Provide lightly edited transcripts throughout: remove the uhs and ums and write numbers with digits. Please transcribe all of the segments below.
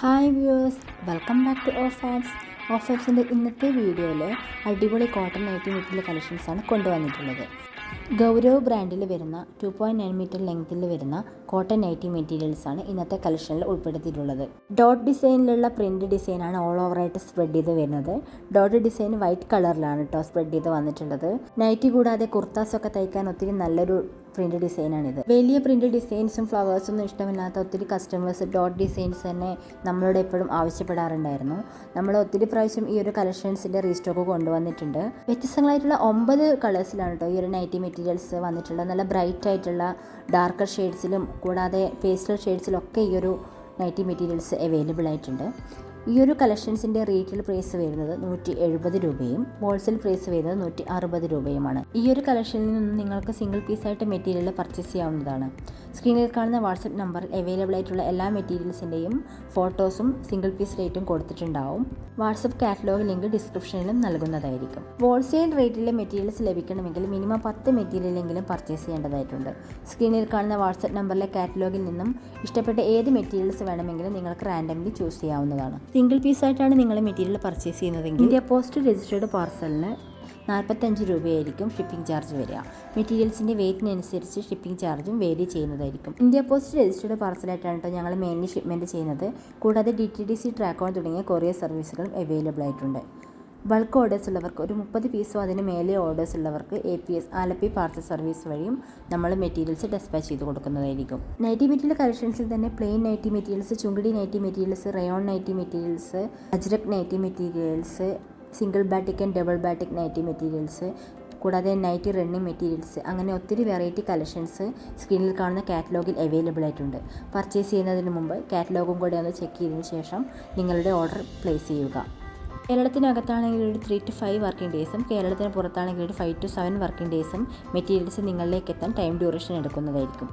Hi viewers, welcome back to ഓഫാബ്സിൻ്റെ ഇന്നത്തെ വീഡിയോയിൽ അടിപൊളി കോട്ടൺ നൈറ്റി മെറ്റീരിയൽ കളക്ഷൻസാണ് കൊണ്ടുവന്നിട്ടുള്ളത്. ഗൗരവ് ബ്രാൻഡിൽ വരുന്ന 2.9 മീറ്റർ ലെങ്ത്തിൽ വരുന്ന കോട്ടൺ നൈറ്റി മെറ്റീരിയൽസാണ് ഇന്നത്തെ കളക്ഷനിൽ ഉൾപ്പെടുത്തിയിട്ടുള്ളത്. ഡോട്ട് ഡിസൈനിലുള്ള പ്രിൻറ്റ് ഡിസൈനാണ് ഓൾ ഓവറായിട്ട് സ്പ്രെഡ് ചെയ്ത് വരുന്നത്. ഡോട്ട് ഡിസൈൻ വൈറ്റ് കളറിലാണ് കേട്ടോ സ്പ്രെഡ് ചെയ്ത് വന്നിട്ടുള്ളത്. നൈറ്റി കൂടാതെ കുർത്താസൊക്കെ തയ്ക്കാൻ ഒത്തിരി നല്ലൊരു പ്രിൻറ്റ് ഡിസൈനാണിത്. വലിയ പ്രിൻറ്റ് ഡിസൈൻസും ഫ്ലവേഴ്സൊന്നും ഇഷ്ടമില്ലാത്ത ഒത്തിരി കസ്റ്റമേഴ്സ് ഡോട്ട് ഡിസൈൻസ് തന്നെ നമ്മളോട് എപ്പോഴും ആവശ്യപ്പെടാറുണ്ടായിരുന്നു. നമ്മൾ ഒത്തിരി പ്രാവശ്യം ഈ ഒരു കളക്ഷൻസിൻ്റെ റീസ്റ്റോക്ക് കൊണ്ടുവന്നിട്ടുണ്ട്. വ്യത്യസ്തങ്ങളായിട്ടുള്ള 9 കളേഴ്സിലാണ് കേട്ടോ ഈ ഒരു നൈറ്റി മെറ്റീരിയൽസ് വന്നിട്ടുള്ളത്. നല്ല ബ്രൈറ്റ് ആയിട്ടുള്ള ഡാർക്കർ ഷെയ്ഡ്സിലും കൂടാതെ പേസ്റ്റൽ ഷെയ്ഡ്സിലൊക്കെ ഈ ഒരു നൈറ്റി മെറ്റീരിയൽസ് അവൈലബിൾ ആയിട്ടുണ്ട്. ഈ ഒരു കളക്ഷൻസിൻ്റെ റീറ്റെയിൽ പ്രൈസ് വരുന്നത് 170 രൂപയും ഹോൾസെയിൽ പ്രൈസ് വരുന്നത് 160 രൂപയുമാണ്. ഈ ഒരു കളക്ഷനിൽ നിന്ന് നിങ്ങൾക്ക് സിംഗിൾ പീസായിട്ട് മെറ്റീരിയൽ പർച്ചേസ് ചെയ്യാവുന്നതാണ്. സ്ക്രീനിൽ കാണുന്ന വാട്സപ്പ് നമ്പറിൽ അവൈലബിൾ ആയിട്ടുള്ള എല്ലാ മെറ്റീരിയൽസിൻ്റെയും ഫോട്ടോസും സിംഗിൾ പീസ് റേറ്റും കൊടുത്തിട്ടുണ്ടാവും. വാട്സപ്പ് കാറ്റലോഗ് ലിങ്ക് ഡിസ്ക്രിപ്ഷനിലും നൽകുന്നതായിരിക്കും. ഹോൾസെയിൽ റേറ്റിലെ മെറ്റീരിയൽസ് ലഭിക്കണമെങ്കിൽ മിനിമം 10 മെറ്റീരിയലെങ്കിലും പർച്ചേസ് ചെയ്യേണ്ടതായിട്ടുണ്ട്. സ്ക്രീനിൽ കാണുന്ന വാട്സപ്പ് നമ്പറിലെ കാറ്റലോഗിൽ നിന്നും ഇഷ്ടപ്പെട്ട ഏത് മെറ്റീരിയൽസ് വേണമെങ്കിലും നിങ്ങൾക്ക് റാൻഡംലി ചൂസ് ചെയ്യാവുന്നതാണ്. സിംഗിൾ പീസായിട്ടാണ് നിങ്ങൾ മെറ്റീരിയൽ പർച്ചേസ് ചെയ്യുന്നതെങ്കിൽ ഇന്ത്യ പോസ്റ്റ് രജിസ്റ്റേർഡ് പാർസലിന് 45 രൂപയായിരിക്കും ഷിപ്പിംഗ് ചാർജ് വരിക. മെറ്റീരിയൽസിൻ്റെ വെയ്റ്റിനനുസരിച്ച് ഷിപ്പിംഗ് ചാർജും വേരി ചെയ്യുന്നതായിരിക്കും. ഇന്ത്യ പോസ്റ്റ് രജിസ്റ്റേർഡ് പാർസലായിട്ടാണ് കേട്ടോ ഞങ്ങൾ മെയിൻലി ഷിപ്മെൻറ്റ് ചെയ്യുന്നത്. കൂടാതെ DTDC ട്രാക്കോൺ തുടങ്ങിയ കൊറിയർ സർവീസുകളും അവൈലബിൾ ആയിട്ടുണ്ട്. ബൾക്ക് ഓർഡേഴ്സ് ഉള്ളവർക്ക് ഒരു 30 പീസോ അതിന് മേലെ ഓർഡേഴ്സ് ഉള്ളവർക്ക് APS ആലപ്പി പാർസൽ സർവീസ് വഴിയും നമ്മൾ മെറ്റീരിയൽസ് ഡെസ്പാച്ച് ചെയ്ത് കൊടുക്കുന്നതായിരിക്കും. നൈറ്റി മെറ്റീരിയൽ കളക്ഷൻസിൽ തന്നെ plain nighty materials, Chungidi nighty materials, rayon nighty materials, Ajrak nighty materials, single batik and double batik nighty materials, കൂടാതെ നൈറ്റി റണ്ണിങ് മെറ്റീരിയൽസ്, അങ്ങനെ ഒത്തിരി വെറൈറ്റി കളക്ഷൻസ് സ്ക്രീനിൽ കാണുന്ന കാറ്റലോഗിൽ അവൈലബിൾ ആയിട്ടുണ്ട്. പർച്ചേസ് ചെയ്യുന്നതിന് മുമ്പ് കാറ്റലോഗും കൂടെ ഒന്ന് ചെക്ക് ചെയ്തതിന് ശേഷം നിങ്ങളുടെ ഓർഡർ പ്ലേസ് ചെയ്യുക. കേരളത്തിനകത്താണെങ്കിൽ ഒരു 3 to 5 വർക്കിംഗ് ഡേയ്സും കേരളത്തിന് പുറത്താണെങ്കിൽ ഒരു 5 to 7 വർക്കിംഗ് ഡേയ്സും മെറ്റീരിയൽസ് നിങ്ങളിലേക്ക് എത്താൻ ടൈം ഡ്യൂറേഷൻ എടുക്കുന്നതായിരിക്കും.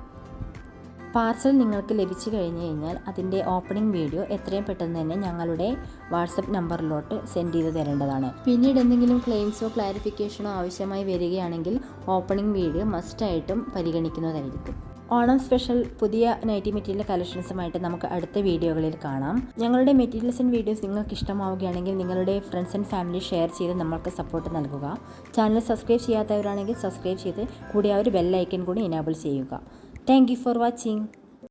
പാർസൽ നിങ്ങൾക്ക് ലഭിച്ചു കഴിഞ്ഞാൽ അതിൻ്റെ ഓപ്പണിംഗ് വീഡിയോ എത്രയും പെട്ടെന്ന് തന്നെ ഞങ്ങളുടെ വാട്സപ്പ് നമ്പറിലോട്ട് സെൻഡ് ചെയ്ത് തരേണ്ടതാണ്. പിന്നീട് എന്തെങ്കിലും ക്ലെയിംസോ ക്ലാരിഫിക്കേഷനോ ആവശ്യമായി വരികയാണെങ്കിൽ ഓപ്പണിംഗ് വീഡിയോ മസ്റ്റായിട്ടും പരിഗണിക്കുന്നതായിരിക്കും. ഓണം സ്പെഷ്യൽ പുതിയ നൈറ്റി മെറ്റീരിയൽ കളക്ഷൻസുമായിട്ട് നമുക്ക് അടുത്ത വീഡിയോകളിൽ കാണാം. ഞങ്ങളുടെ മെറ്റീരിയൽസ് ആൻഡ് വീഡിയോസ് നിങ്ങൾക്ക് ഇഷ്ടമാവുകയാണെങ്കിൽ നിങ്ങളുടെ ഫ്രണ്ട്സ് ആൻഡ് ഫാമിലി ഷെയർ ചെയ്ത് നമ്മൾക്ക് സപ്പോർട്ട് നൽകുക. ചാനൽ സബ്സ്ക്രൈബ് ചെയ്യാത്തവരാണെങ്കിൽ സബ്സ്ക്രൈബ് ചെയ്ത് കൂടി ആ ഒരു ബെൽ ഐക്കൺ കൂടി എനേബിൾ ചെയ്യുക. Thank you for watching.